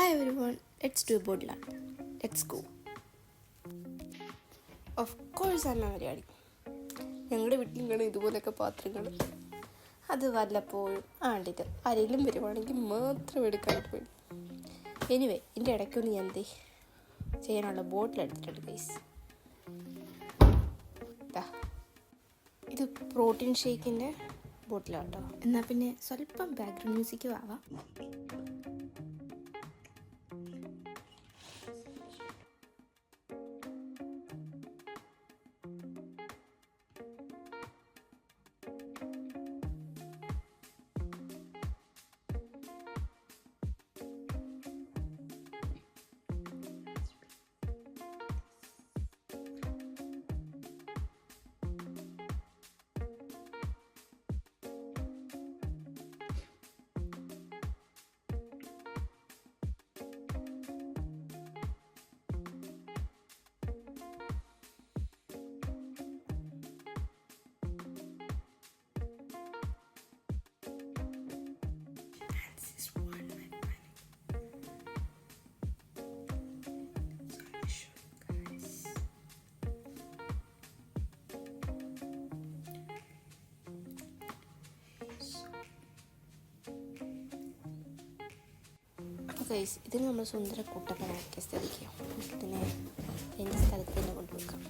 Hi everyone, let's do a bottle art. Let's go. Of course I'm a Malayali. ഞങ്ങളുടെ വീട്ടിലും കാണും ഇതുപോലെയൊക്കെ പാത്രങ്ങൾ. അത് വല്ലപ്പോഴും ആണ്ടിട്ട് ആരെങ്കിലും വരുവാണെങ്കിൽ മാത്രം എടുക്കാനായിട്ട് പോയി. എനിവേ എൻ്റെ ഇടയ്ക്കൊന്ന് ഞാൻ ചെയ്യാനുള്ള ബോട്ടിൽ എടുത്തിട്ടുണ്ട് ഗൈസ്. ഇത് പ്രോട്ടീൻ ഷേക്കിൻ്റെ ബോട്ടിലാണ് കേട്ടോ. എന്നാൽ പിന്നെ സ്വല്പം ബാക്ക്ഗ്രൗണ്ട് മ്യൂസിക്കും ആവാം. ഗൈസ് ഇതിന് നമ്മൾ സുന്ദര കൂട്ടപ്പനാക്കിയ സ്ഥിതിക്ക് ഇതിനെ എൻ്റെ സ്ഥലത്ത് തന്നെ കൊണ്ടുവെക്കാം.